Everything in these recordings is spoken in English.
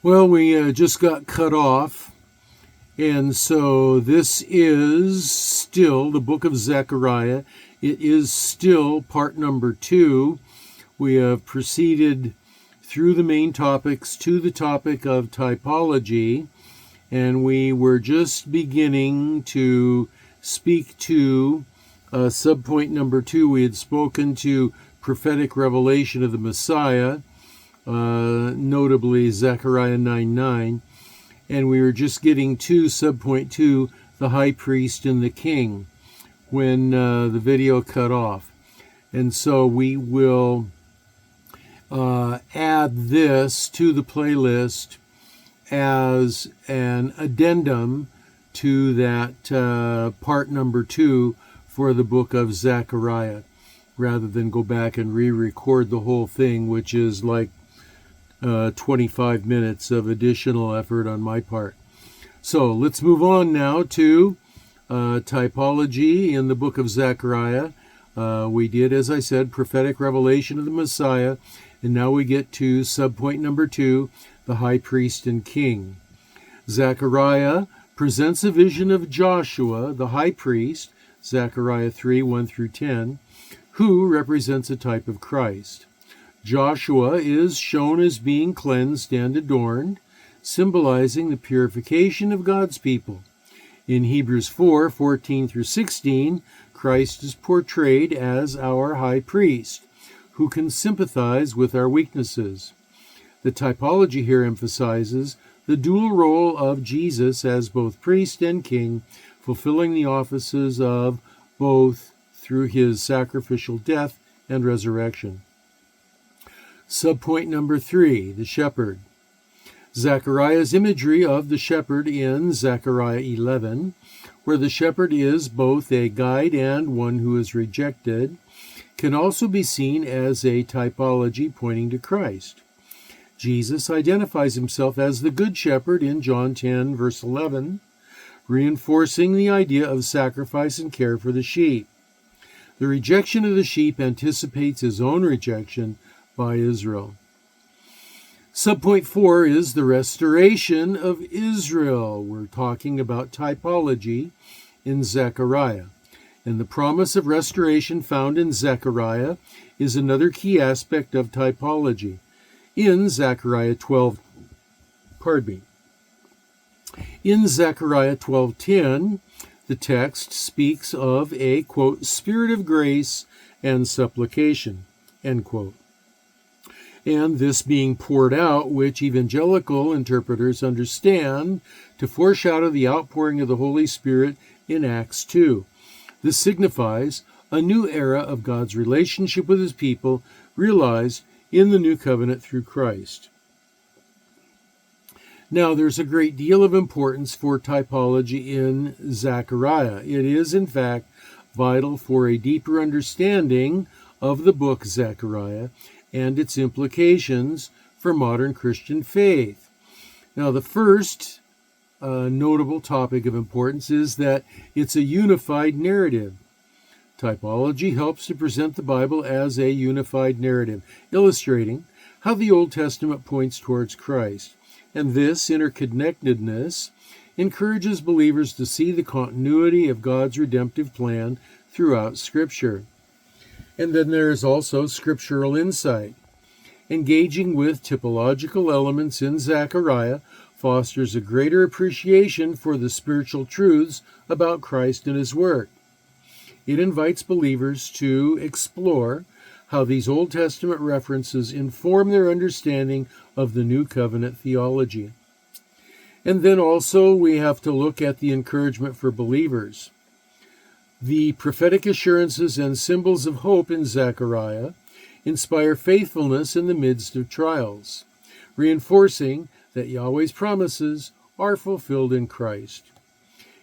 Well, we just got cut off, and so this is still the book of Zechariah. It is still part number 2. We have proceeded through the main topics to the topic of typology, and we were just beginning to speak to subpoint number 2. We had spoken to prophetic revelation of the Messiah, notably Zechariah 9:9, and we were just getting to subpoint 2, the high priest and the king, when the video cut off. And so we will add this to the playlist as an addendum to that part number 2 for the book of Zechariah, rather than go back and re-record the whole thing, which is like 25 minutes of additional effort on my part. So let's move on now to typology in the book of Zechariah. We did, as I said, prophetic revelation of the Messiah, and now we get to subpoint number 2, the high priest and king. Zechariah presents a vision of Joshua, the high priest, Zechariah 3:1-10, who represents a type of Christ. Joshua is shown as being cleansed and adorned, symbolizing the purification of God's people. In Hebrews 4:14-16, Christ is portrayed as our high priest, who can sympathize with our weaknesses. The typology here emphasizes the dual role of Jesus as both priest and king, fulfilling the offices of both through his sacrificial death and resurrection. Subpoint number 3, the shepherd. Zechariah's imagery of the shepherd in Zechariah 11, where the shepherd is both a guide and one who is rejected, can also be seen as a typology pointing to Christ. Jesus identifies himself as the good shepherd in John 10, verse 11, reinforcing the idea of sacrifice and care for the sheep. The rejection of the sheep anticipates his own rejection by Israel. Subpoint 4 is the restoration of Israel. We're talking about typology in Zechariah. And the promise of restoration found in Zechariah is another key aspect of typology. In Zechariah 12:10, the text speaks of a, quote, spirit of grace and supplication, end quote. And this being poured out, which evangelical interpreters understand to foreshadow the outpouring of the Holy Spirit in Acts 2. This signifies a new era of God's relationship with his people, realized in the new covenant through Christ. Now, there's a great deal of importance for typology in Zechariah. It is, in fact, vital for a deeper understanding of the book Zechariah and its implications for modern Christian faith. Now, the first notable topic of importance is that it's a unified narrative. Typology helps to present the Bible as a unified narrative, illustrating how the Old Testament points towards Christ. And this interconnectedness encourages believers to see the continuity of God's redemptive plan throughout Scripture. And then there is also scriptural insight. Engaging with typological elements in Zechariah fosters a greater appreciation for the spiritual truths about Christ and his work. It invites believers to explore how these Old Testament references inform their understanding of the New Covenant theology. And then also we have to look at the encouragement for believers. The prophetic assurances and symbols of hope in Zechariah inspire faithfulness in the midst of trials, reinforcing that Yahweh's promises are fulfilled in Christ.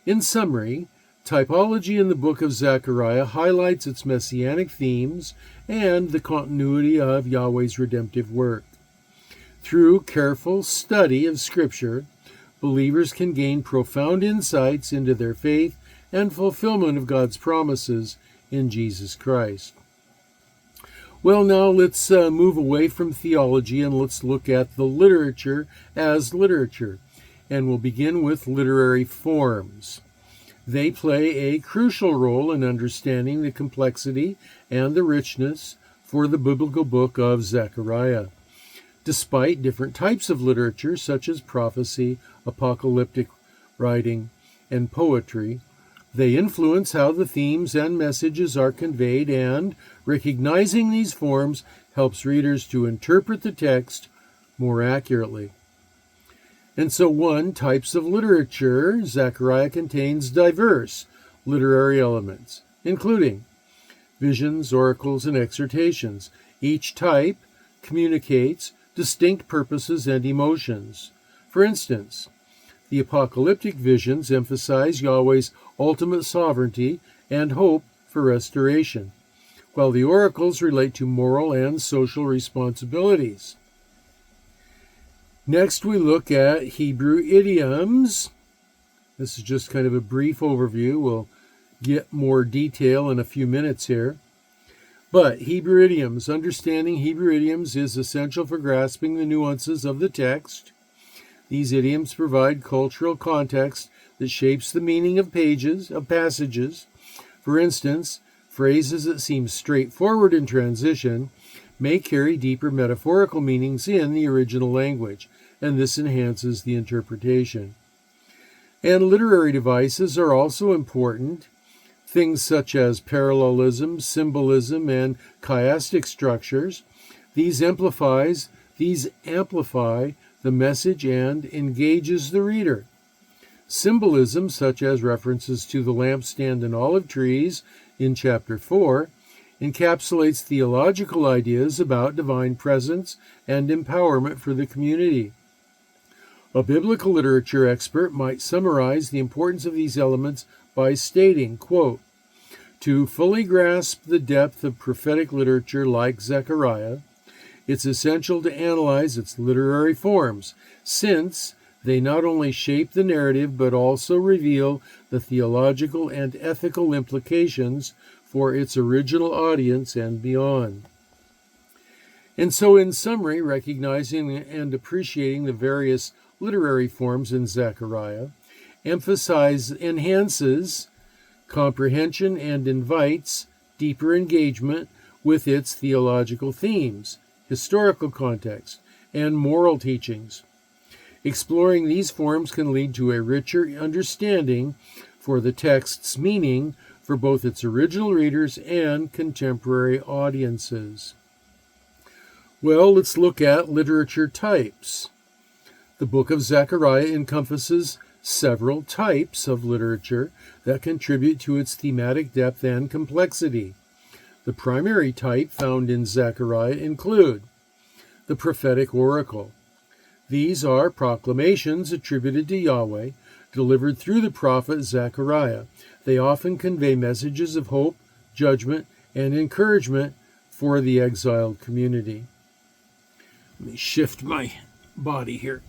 In summary, typology in the book of Zechariah highlights its messianic themes and the continuity of Yahweh's redemptive work. Through careful study of Scripture, believers can gain profound insights into their faith and fulfillment of God's promises in Jesus Christ. Well, now let's move away from theology and let's look at the literature as literature. And we'll begin with literary forms. They play a crucial role in understanding the complexity and the richness for the biblical book of Zechariah. Despite different types of literature, such as prophecy, apocalyptic writing, and poetry, they influence how the themes and messages are conveyed, and recognizing these forms helps readers to interpret the text more accurately. And so, types of literature. Zechariah contains diverse literary elements, including visions, oracles, and exhortations. Each type communicates distinct purposes and emotions. For instance, the apocalyptic visions emphasize Yahweh's ultimate sovereignty and hope for restoration, while the oracles relate to moral and social responsibilities. Next, we look at Hebrew idioms. This is just kind of a brief overview. We'll get more detail in a few minutes here. But Hebrew idioms, understanding Hebrew idioms is essential for grasping the nuances of the text. These idioms provide cultural context that shapes the meaning of passages. For instance, phrases that seem straightforward in transition may carry deeper metaphorical meanings in the original language, and this enhances the interpretation. And literary devices are also important. Things such as parallelism, symbolism, and chiastic structures. These amplify the message and engages the reader. Symbolism, such as references to the lampstand and olive trees in chapter 4, encapsulates theological ideas about divine presence and empowerment for the community. A biblical literature expert might summarize the importance of these elements by stating, quote, "To fully grasp the depth of prophetic literature like Zechariah, it's essential to analyze its literary forms, since they not only shape the narrative but also reveal the theological and ethical implications for its original audience and beyond." And so, in summary, recognizing and appreciating the various literary forms in Zechariah enhances comprehension and invites deeper engagement with its theological themes, historical context, and moral teachings. Exploring these forms can lead to a richer understanding for the text's meaning for both its original readers and contemporary audiences. Well, let's look at literature types. The book of Zechariah encompasses several types of literature that contribute to its thematic depth and complexity. The primary type found in Zechariah include the prophetic oracle. These are proclamations attributed to Yahweh, delivered through the prophet Zechariah. They often convey messages of hope, judgment, and encouragement for the exiled community. Let me shift my body here.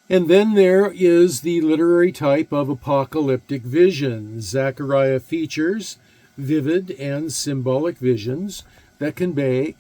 And then there is the literary type of apocalyptic vision. Zechariah features vivid and symbolic visions that convey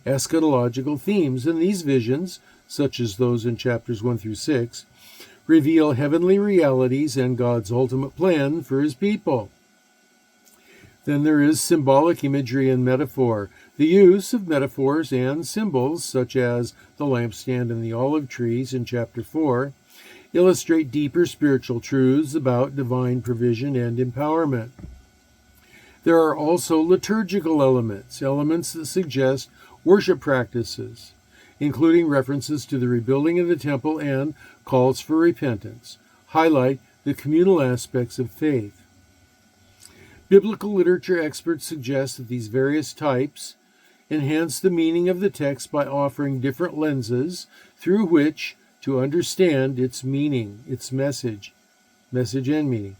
eschatological themes, and these visions, such as those in chapters 1 through 6, reveal heavenly realities and God's ultimate plan for his people. Then there is symbolic imagery and metaphor. The use of metaphors and symbols, such as the lampstand and the olive trees in chapter 4, illustrate deeper spiritual truths about divine provision and empowerment. There are also liturgical elements that suggest worship practices, including references to the rebuilding of the temple and calls for repentance, highlight the communal aspects of faith. Biblical literature experts suggest that these various types enhance the meaning of the text by offering different lenses through which to understand its meaning, its message and meaning.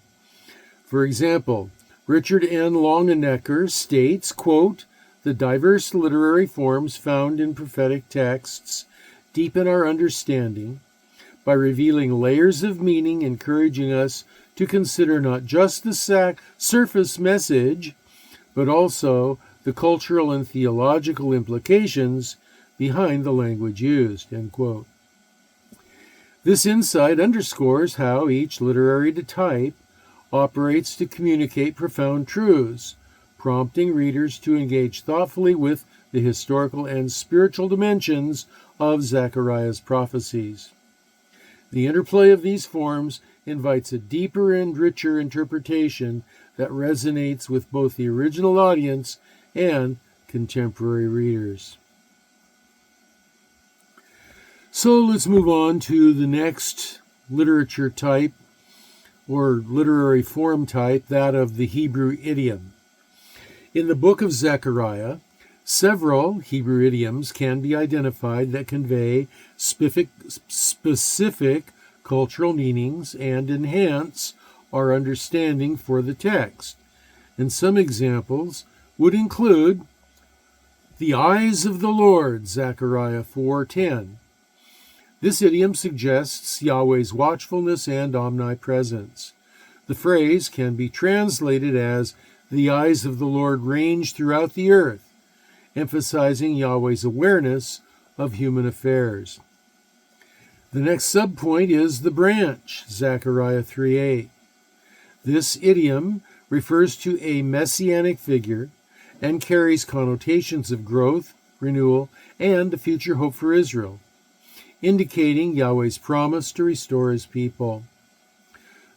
For example, Richard N. Longenecker states, quote, "The diverse literary forms found in prophetic texts deepen our understanding by revealing layers of meaning, encouraging us to consider not just the surface message, but also the cultural and theological implications behind the language used." End quote. This insight underscores how each literary type operates to communicate profound truths, prompting readers to engage thoughtfully with the historical and spiritual dimensions of Zechariah's prophecies. The interplay of these forms invites a deeper and richer interpretation that resonates with both the original audience and contemporary readers. So let's move on to the next literature type or literary form type, that of the Hebrew idiom. In the book of Zechariah, several Hebrew idioms can be identified that convey specific cultural meanings and enhance our understanding for the text. And some examples would include the eyes of the Lord, Zechariah 4:10. This idiom suggests Yahweh's watchfulness and omnipresence. The phrase can be translated as the eyes of the Lord range throughout the earth, emphasizing Yahweh's awareness of human affairs. The next subpoint is the branch, Zechariah 3:8. This idiom refers to a messianic figure and carries connotations of growth, renewal, and a future hope for Israel, indicating Yahweh's promise to restore his people.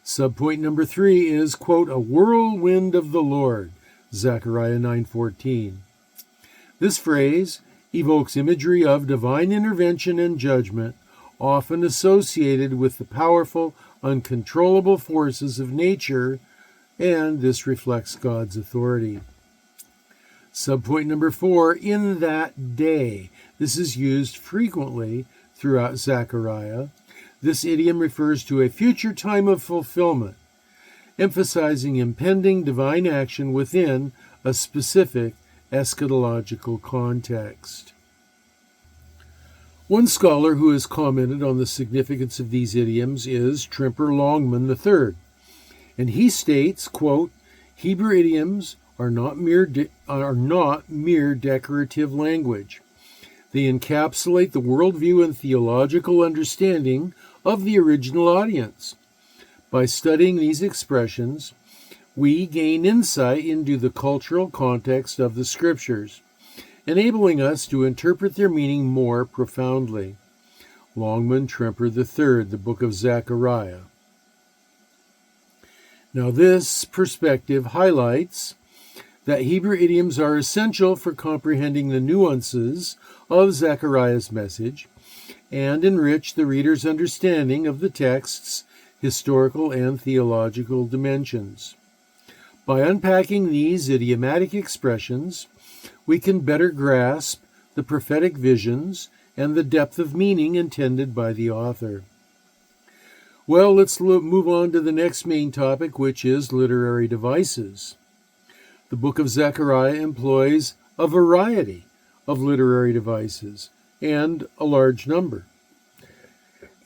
Subpoint number 3 is, quote, a whirlwind of the Lord, Zechariah 9:14. This phrase evokes imagery of divine intervention and judgment, often associated with the powerful, uncontrollable forces of nature, and this reflects God's authority. Subpoint number 4, in that day. This is used frequently throughout Zechariah. This idiom refers to a future time of fulfillment, emphasizing impending divine action within a specific eschatological context. One scholar who has commented on the significance of these idioms is Trimper Longman III, and he states, quote, Hebrew idioms are not mere decorative language. They encapsulate the worldview and theological understanding of the original audience. By studying these expressions, we gain insight into the cultural context of the Scriptures, enabling us to interpret their meaning more profoundly. Longman Trimper III, the Book of Zechariah. Now, this perspective highlights that Hebrew idioms are essential for comprehending the nuances of Zechariah's message and enrich the reader's understanding of the text's historical and theological dimensions. By unpacking these idiomatic expressions, we can better grasp the prophetic visions and the depth of meaning intended by the author. Well, let's move on to the next main topic, which is literary devices. The book of Zechariah employs a variety of literary devices, and a large number.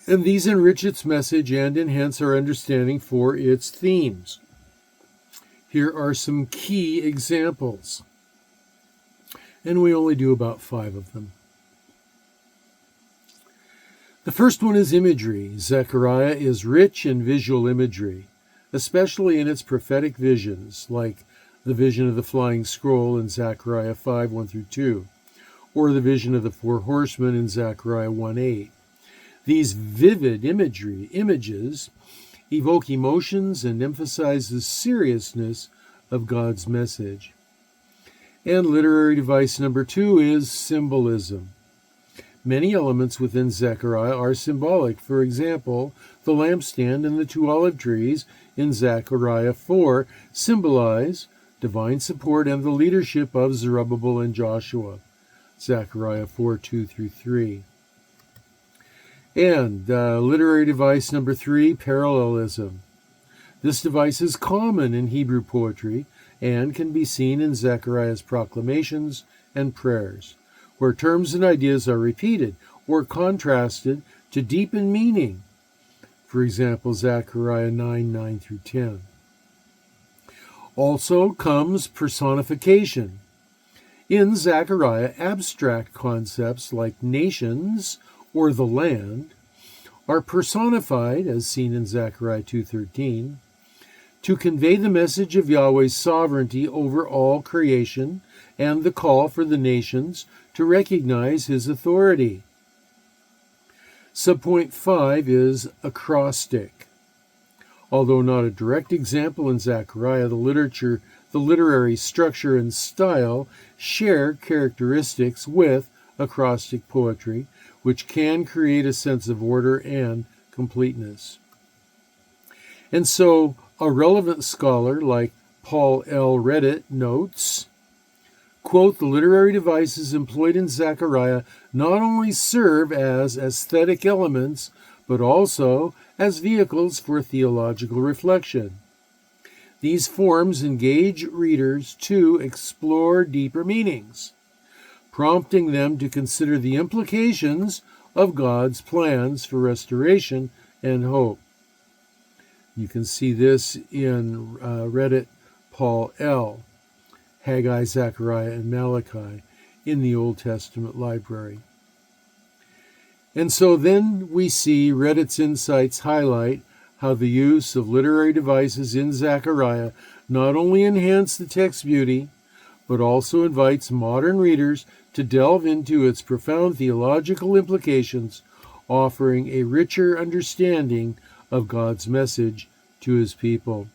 And these enrich its message and enhance our understanding for its themes. Here are some key examples, and we only do about 5 of them. The first one is imagery. Zechariah is rich in visual imagery, especially in its prophetic visions, like the vision of the flying scroll in Zechariah 5:1-2, or the vision of the 4 horsemen in Zechariah 1:8. These vivid images evoke emotions and emphasize the seriousness of God's message. And literary device number 2 is symbolism. Many elements within Zechariah are symbolic. For example, the lampstand and the 2 olive trees in Zechariah 4 symbolize divine support and the leadership of Zerubbabel and Joshua, Zechariah 4:2-3. And literary device number 3, parallelism. This device is common in Hebrew poetry and can be seen in Zechariah's proclamations and prayers, where terms and ideas are repeated or contrasted to deepen meaning. For example, Zechariah 9:9-10. Also comes personification. In Zechariah, abstract concepts like nations or the land are personified, as seen in Zechariah 2:13, to convey the message of Yahweh's sovereignty over all creation and the call for the nations to recognize his authority. Subpoint 5 is acrostic. Although not a direct example in Zechariah, the literary structure and style share characteristics with acrostic poetry, which can create a sense of order and completeness. And so, a relevant scholar like Paul L. Reddit notes, quote, the literary devices employed in Zechariah not only serve as aesthetic elements, but also as vehicles for theological reflection. These forms engage readers to explore deeper meanings, prompting them to consider the implications of God's plans for restoration and hope. You can see this in Reddit Paul L., Haggai, Zechariah, and Malachi in the Old Testament library. And so then we see Reddit's insights highlight how the use of literary devices in Zechariah not only enhance the text's beauty, but also invites modern readers to delve into its profound theological implications, offering a richer understanding of God's message to his people.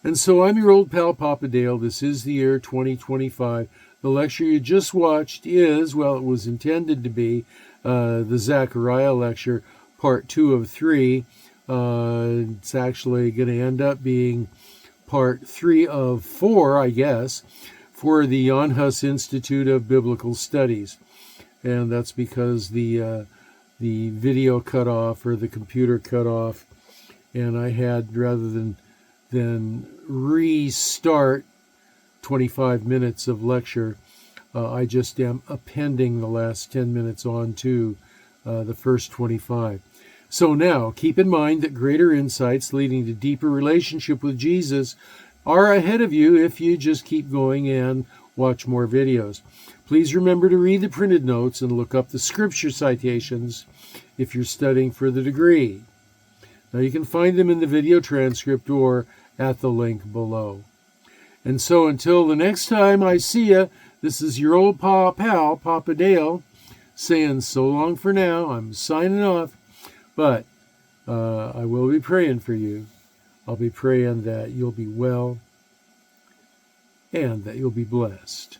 And so I'm your old pal Papa Dale. This is the year 2025. The lecture you just watched is, well, it was intended to be the Zechariah lecture, part 2 of 3. It's actually going to end up being part 3 of 4, I guess, for the Jan Hus Institute of Biblical Studies. And that's because the video cut off or the computer cut off, and I had, rather than restart 25 minutes of lecture, I just am appending the last 10 minutes on to the first 25. So now, keep in mind that greater insights leading to deeper relationship with Jesus are ahead of you if you just keep going and watch more videos. Please remember to read the printed notes and look up the scripture citations if you're studying for the degree. Now you can find them in the video transcript or at the link below. And so until the next time I see you, this is your old pal, Papa Dale, saying so long for now. I'm signing off, but I will be praying for you. I'll be praying that you'll be well and that you'll be blessed.